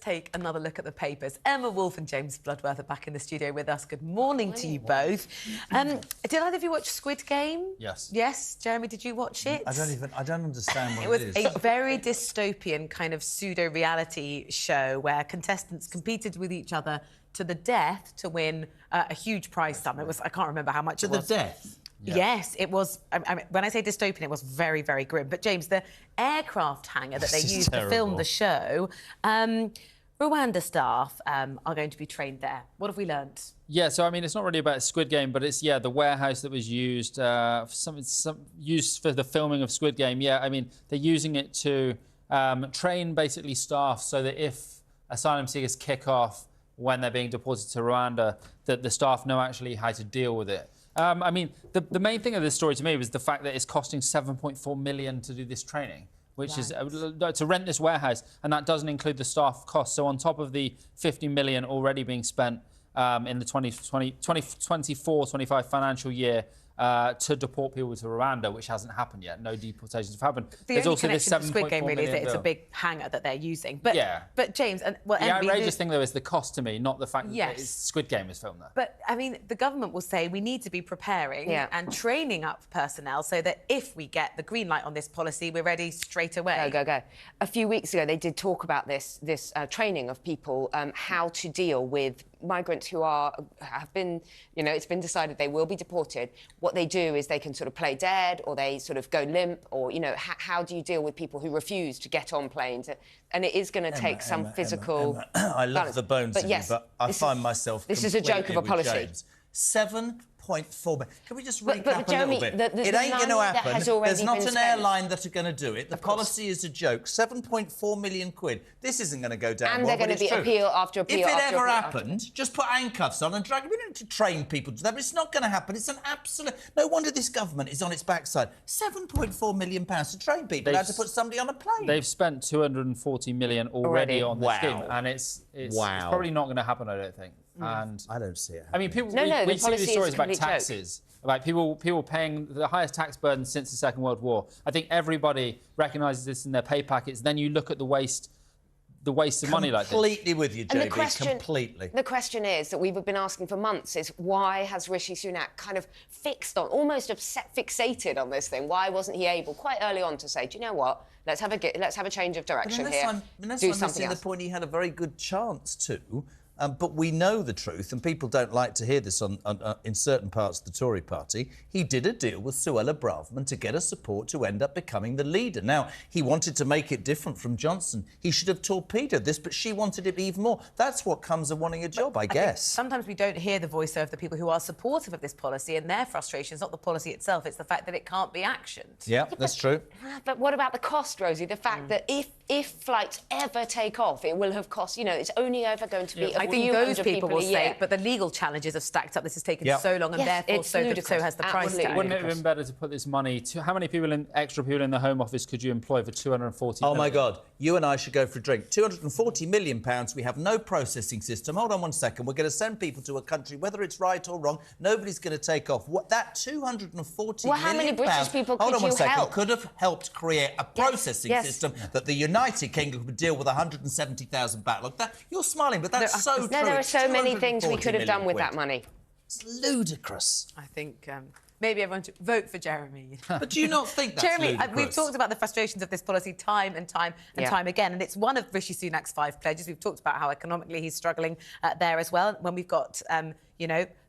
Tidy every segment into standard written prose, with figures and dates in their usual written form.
take another look at the papers. Emma Wolfe and James Bloodworth are back in the studio with us. Good morning to you both. Did either of you watch Squid Game? Yes. Yes? Jeremy, did you watch it? I don't understand what it was it is. a very dystopian kind of pseudo-reality show where contestants competed with each other to the death to win a huge prize sum. It was, I can't remember how much it was. To the death? Yeah. Yes, it was. I mean, when I say dystopian, it was very, very grim. But, James, the aircraft hangar that they used to film the show, Rwanda staff are going to be trained there. What have we learnt? Yeah, so, I mean, it's not really about Squid Game, but it's, the warehouse that was used, used for the filming of Squid Game. Yeah, I mean, they're using it to train, basically, staff so that if asylum seekers kick off when they're being deported to Rwanda, that the staff know actually how to deal with it. I mean, the main thing of this story to me was the fact that it's costing $7.4 million to do this training, which is to rent this warehouse, and that doesn't include the staff costs. So on top of the $50 million already being spent in the 24-25 financial year to deport people to Rwanda, which hasn't happened yet. No deportations have happened. There's also this Squid Game, really, is that it's a big hangar that they're using. But, but James, and well, the outrageous thing, though, is the cost to me, not the fact that Squid Game is filmed there. But, I mean, the government will say we need to be preparing and training up personnel so that if we get the green light on this policy, we're ready straight away. Go. A few weeks ago, they did talk about this training of people, how to deal with migrants who have been, it's been decided they will be deported. What they do is they can sort of play dead, or they sort of go limp, or, how do you deal with people who refuse to get on planes? And it is going to take some physical... I love the bones of you, but I find myself This is a joke of a policy. 7.4. Can we just recap Jeremy, a little bit? It ain't going to happen. There's not an airline that are going to do it. The policy is a joke. 7.4 million quid. This isn't going to go down and well, they're going to be appeal after appeal. If it ever happened, just put handcuffs on and drag. We don't need to train people to that, but it's not going to happen. It's an absolute... No wonder this government is on its backside. £7.4 million to train people. How to put somebody on a plane. They've spent $240 million already on the scheme, and it's probably not going to happen, I don't think. And I don't see it I happening. mean, people, we see these stories about taxes, about people paying the highest tax burden since the Second World War. I think everybody recognises this in their pay packets. Then you look at the waste of money like this. Completely with you, JB, completely. The question is, that we've been asking for months, is why has Rishi Sunak kind of fixated on this thing? Why wasn't he able, quite early on, to say, do you know what, let's have a change of direction here, do something else? The point he had a very good chance to... but we know the truth, and people don't like to hear this in certain parts of the Tory party. He did a deal with Suella Braverman to get her support to end up becoming the leader. Now, he wanted to make it different from Johnson. He should have torpedoed this, but she wanted it even more. That's what comes of wanting a job, I guess. Sometimes we don't hear the voice of the people who are supportive of this policy, and their frustration is not the policy itself, it's the fact that it can't be actioned. Yeah, that's true. But what about the cost, Rosie? The fact that if flights ever take off, it will have cost, it's only ever going to be I think those people will say, but the legal challenges have stacked up. This has taken so long, and therefore so has the price tag. Wouldn't it have been better to put this money to... How many extra people in the Home Office could you employ for 240 million? Oh, my God. You and I should go for a drink. £240 million. We have no processing system. Hold on one second. We're going to send people to a country, whether it's right or wrong. Nobody's going to take off. That £240 million... how many British people could you help? Hold on one second. Could have helped create a processing system that the United Kingdom could deal with 170,000 backlog. You're smiling, but that's so true. There are so many things we could have done with that money. It's ludicrous. I think maybe everyone should vote for Jeremy. But do you not think that's Jeremy, ludicrous? we've talked about the frustrations of this policy time and time again, and it's one of Rishi Sunak's 5 pledges. We've talked about how economically he's struggling there as well. When we've got,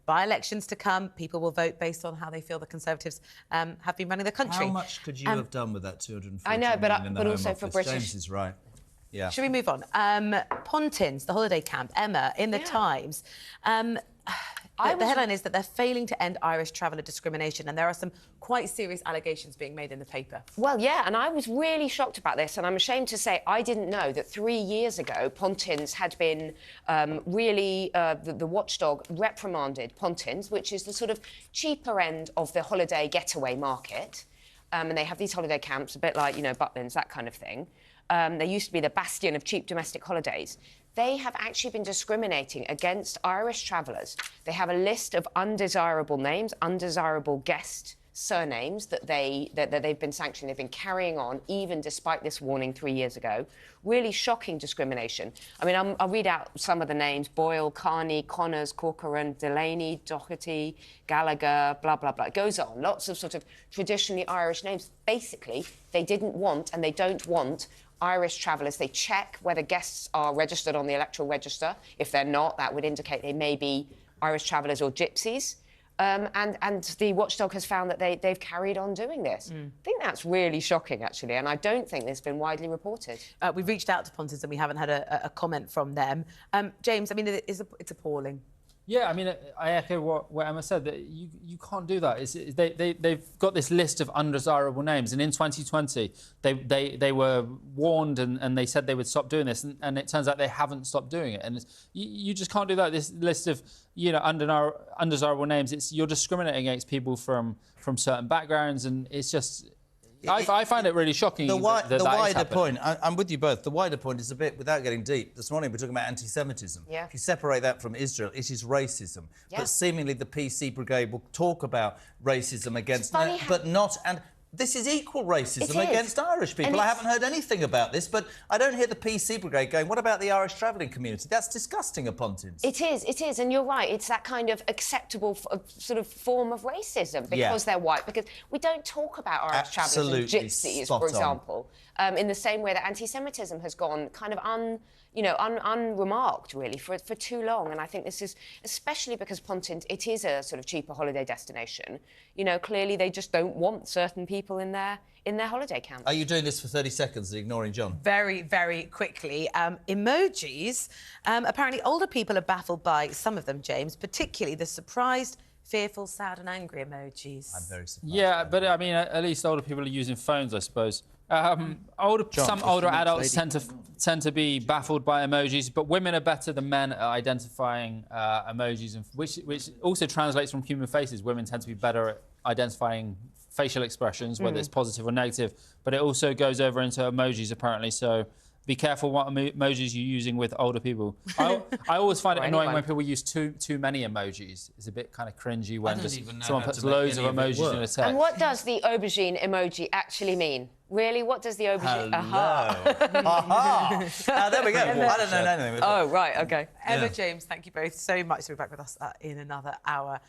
by-elections to come, people will vote based on how they feel the Conservatives have been running the country. How much could you have done with that 240 I know, million in the but Home also Office? for British... James is right. Yeah. Should we move on? Pontins, the holiday camp, Emma, in the Times. The headline is that they're failing to end Irish traveller discrimination, and there are some quite serious allegations being made in the paper. Well, yeah, and I was really shocked about this, and I'm ashamed to say I didn't know that 3 years ago Pontins had been the watchdog reprimanded Pontins, which is the sort of cheaper end of the holiday getaway market. And they have these holiday camps, a bit like, Butlins, that kind of thing. They used to be the bastion of cheap domestic holidays. They have actually been discriminating against Irish travellers. They have a list of undesirable names, undesirable guest surnames that they've been sanctioning. They've been carrying on even despite this warning 3 years ago. Really shocking discrimination. I mean, I'll read out some of the names: Boyle, Carney, Connors, Corcoran, Delaney, Doherty, Gallagher, blah, blah, blah. It goes on. Lots of sort of traditionally Irish names. Basically, they didn't want and they don't want Irish travellers. They check whether guests are registered on the electoral register. If they're not, that would indicate they may be Irish travellers or gypsies. And the watchdog has found that they've carried on doing this. I think that's really shocking, actually, and I don't think it's been widely reported. We've reached out to Pontins and we haven't had a comment from them. James, I mean, it's appalling. Yeah, I mean, I echo what Emma said, that you can't do that. They've got this list of undesirable names, and in 2020, they were warned and they said they would stop doing this, and it turns out they haven't stopped doing it. And you just can't do that. This list of, you know, undesirable names, you're discriminating against people from certain backgrounds, and it's just... I find it really shocking. The wider point, I'm with you both. The wider point is a bit, without getting deep, this morning we're talking about anti-Semitism. Yeah. If you separate that from Israel, it is racism. Yeah. But seemingly the PC brigade will talk about racism against, but not, and this is equal racism against Irish people. I haven't heard anything about this, but I don't hear the PC brigade going, what about the Irish travelling community? That's disgusting, Pontins. It is, and you're right. It's that kind of acceptable sort of form of racism because they're white. Because we don't talk about Irish travellers and gypsies, for example, in the same way that anti-Semitism has gone kind of unremarked, really, for too long. And I think this is, especially because Pontins, it is a sort of cheaper holiday destination. You know, clearly they just don't want certain people in their holiday camps. Are you doing this for 30 seconds and ignoring John? Very, very quickly. Emojis. Apparently, older people are baffled by some of them, James, particularly the surprised, fearful, sad and angry emojis. I'm very surprised. Yeah, but I mean, at least older people are using phones, I suppose. Some older adults tend to be baffled by emojis, but women are better than men at identifying emojis, and which also translates from human faces. Women tend to be better at identifying facial expressions, whether it's positive or negative, but it also goes over into emojis, apparently. So be careful what emojis you're using with older people. I always find it annoying when people use too many emojis. It's a bit kind of cringy when someone puts loads of emojis in a text. And what does the aubergine emoji actually mean? Really, what does the aubergine... Aha! There we go. I don't know anything. Oh, right, OK. Emma, James, thank you both so much. We'll be back with us in another hour.